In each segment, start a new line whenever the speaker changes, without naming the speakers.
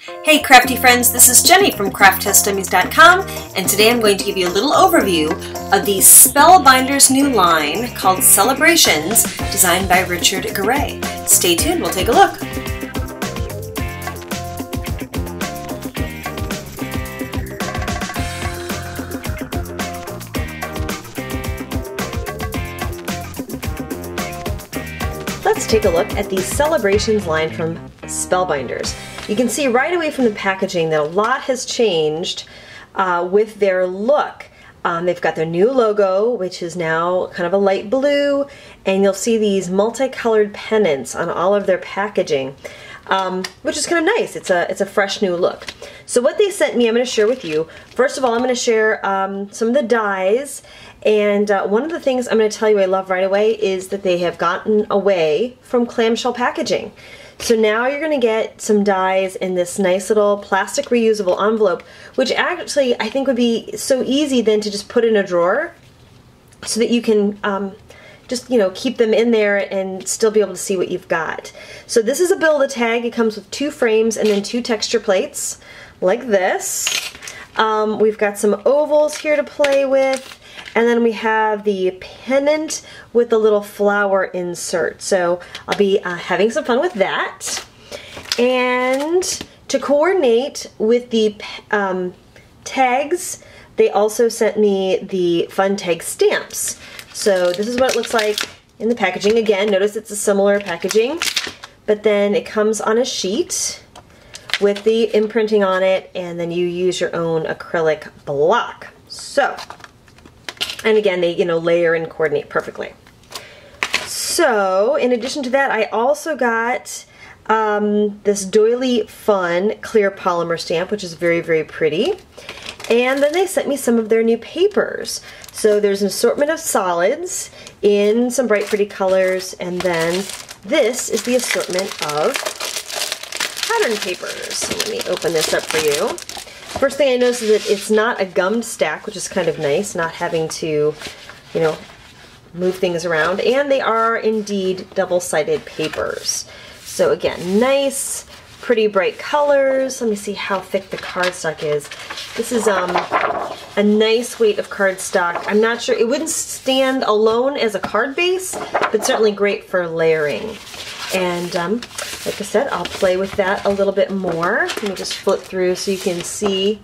Hey crafty friends, this is Jenny from CraftTestDummies.com, and today I'm going to give you a little overview of the Spellbinders new line called Celebra'tions, designed by Richard Garay. Stay tuned, we'll take a look. Let's take a look at the Celebra'tions line from Spellbinders. You can see right away from the packaging that a lot has changed with their look. They've got their new logo, which is now kind of a light blue, and you'll see these multicolored pennants on all of their packaging, which is kind of nice. It's a fresh new look. So what they sent me, I'm going to share with you. First of all, I'm going to share some of the dies, and one of the things I'm going to tell you I love right away is that they have gotten away from clamshell packaging. So now you're going to get some dies in this nice little plastic reusable envelope, which actually I think would be so easy then to just put in a drawer so that you can just, you know, keep them in there and still be able to see what you've got. So this is a Build-A-Tag. It comes with 2 frames and then 2 texture plates like this. We've got some ovals here to play with. And then we have the pennant with the little flower insert. So I'll be having some fun with that. And to coordinate with the tags, they also sent me the fun tag stamps. So this is what it looks like in the packaging. Again, notice it's a similar packaging, but then it comes on a sheet with the imprinting on it, and then you use your own acrylic block. So, and again, they, you know, layer and coordinate perfectly. So, in addition to that, I also got this Doily Fun clear polymer stamp, which is very, very pretty. And then they sent me some of their new papers. So there's an assortment of solids in some bright, pretty colors, and then this is the assortment of pattern papers. So let me open this up for you. First thing I noticed is that it's not a gummed stack, which is kind of nice, not having to, you know, move things around. And they are indeed double-sided papers. So again, nice, pretty bright colors. Let me see how thick the cardstock is. This is a nice weight of cardstock. I'm not sure, it wouldn't stand alone as a card base, but certainly great for layering. And like I said, I'll play with that a little bit more. Let me just flip through so you can see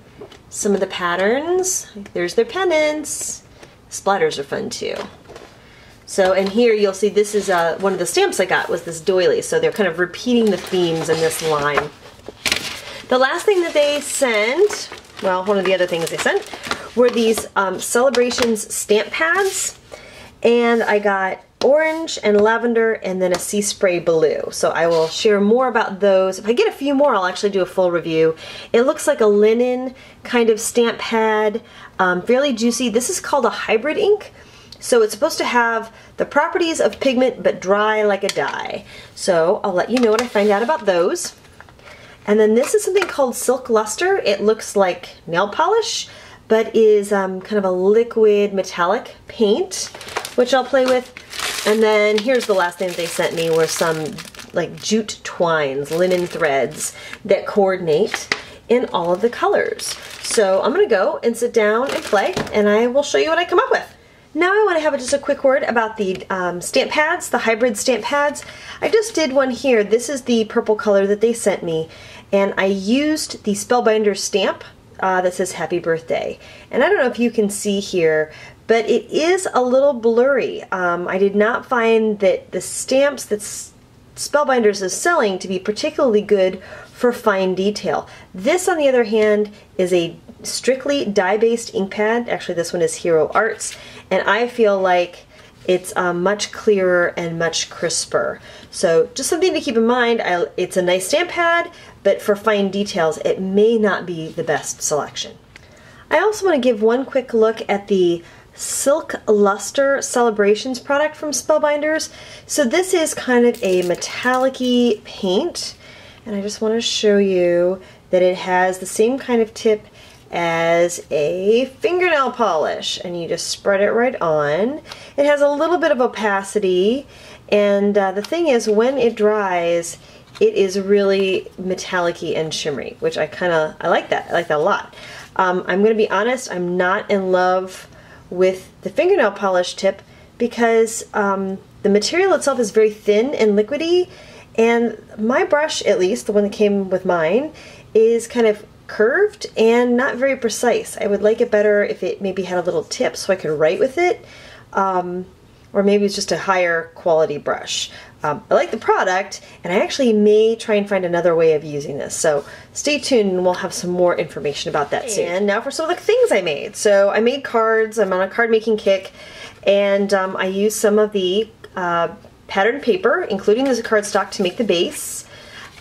some of the patterns. There's their pennants. Splatters are fun too. So, and here you'll see this is one of the stamps I got was this doily. So they're kind of repeating the themes in this line. The last thing that they sent, well, one of the other things they sent, were these Celebra'tions stamp pads. And I got orange and lavender and then a sea spray blue. So I will share more about those. If I get a few more, I'll actually do a full review. It looks like a linen kind of stamp pad, fairly juicy. This is called a hybrid ink. So it's supposed to have the properties of pigment but dry like a dye. So I'll let you know what I find out about those. And then this is something called Silk Luster. It looks like nail polish, but is kind of a liquid metallic paint, which I'll play with. And then here's the last thing that they sent me were some like jute twines, linen threads that coordinate in all of the colors. So I'm gonna go and sit down and play, and I will show you what I come up with. Now I want to have just a quick word about the stamp pads, the hybrid stamp pads. I just did one here. This is the purple color that they sent me, and I used the Spellbinders stamp that says Happy Birthday. And I don't know if you can see here, but it is a little blurry. I did not find that the stamps that Spellbinders is selling to be particularly good for fine detail. This, on the other hand, is a strictly dye-based ink pad. Actually, this one is Hero Arts, and I feel like it's much clearer and much crisper. So just something to keep in mind. It's a nice stamp pad, but for fine details, it may not be the best selection. I also want to give one quick look at the Silk Luster Celebra'tions product from Spellbinders. So this is kind of a metallic-y paint, and I just want to show you that it has the same kind of tip as a fingernail polish, and you just spread it right on. It has a little bit of opacity, and the thing is, when it dries, it is really metallic-y and shimmery, which I like that. I like that a lot. I'm going to be honest, I'm not in love with the fingernail polish tip because the material itself is very thin and liquidy, and my brush, at least the one that came with mine, is kind of curved and not very precise. I would like it better if it maybe had a little tip so I could write with it, or maybe it's just a higher quality brush. I like the product, and I actually may try and find another way of using this. So stay tuned and we'll have some more information about that soon. And now for some of the things I made. So I made cards. I'm on a card making kick, and I used some of the patterned paper, including the cardstock, to make the base.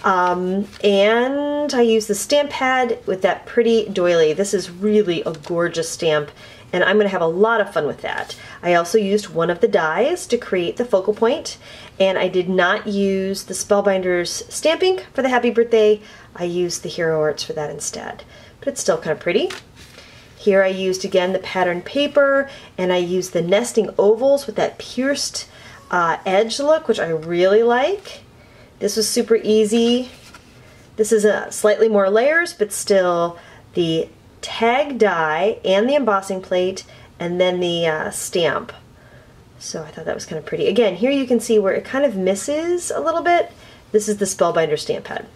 And I used the stamp pad with that pretty doily. This is really a gorgeous stamp, and I'm going to have a lot of fun with that. I also used one of the dies to create the focal point, and I did not use the Spellbinders stamp ink for the happy birthday. I used the Hero Arts for that instead, but it's still kind of pretty. Here I used again the patterned paper, and I used the nesting ovals with that pierced edge look, which I really like. This was super easy. This is slightly more layers, but still the tag die and the embossing plate, and then the stamp. So I thought that was kind of pretty. Again, here you can see where it kind of misses a little bit. This is the Spellbinder stamp pad.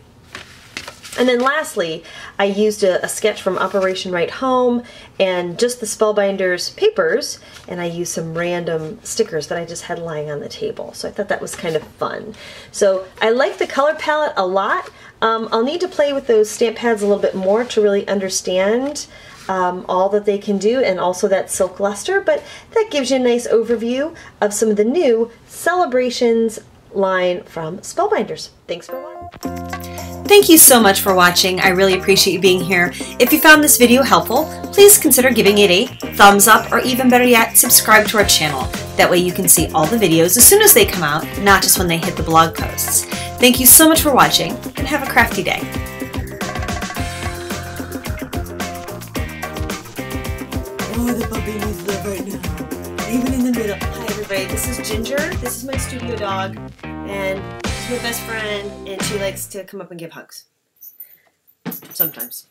And then lastly, I used a sketch from Operation Right Home and just the Spellbinders papers, and I used some random stickers that I just had lying on the table. So I thought that was kind of fun. So I like the color palette a lot. I'll need to play with those stamp pads a little bit more to really understand all that they can do, and also that silk luster, but that gives you a nice overview of some of the new Celebrations line from Spellbinders. Thanks for watching.
Thank you so much for watching. I really appreciate you being here. If you found this video helpful, please consider giving it a thumbs up, or even better yet, subscribe to our channel. That way you can see all the videos as soon as they come out, not just when they hit the blog posts. Thank you so much for watching, and have a crafty day.
Oh, the puppy needs love right now. Even in the middle. Hi everybody, this is Ginger. This is my studio dog, and she's my best friend, and she likes to come up and give hugs. Sometimes.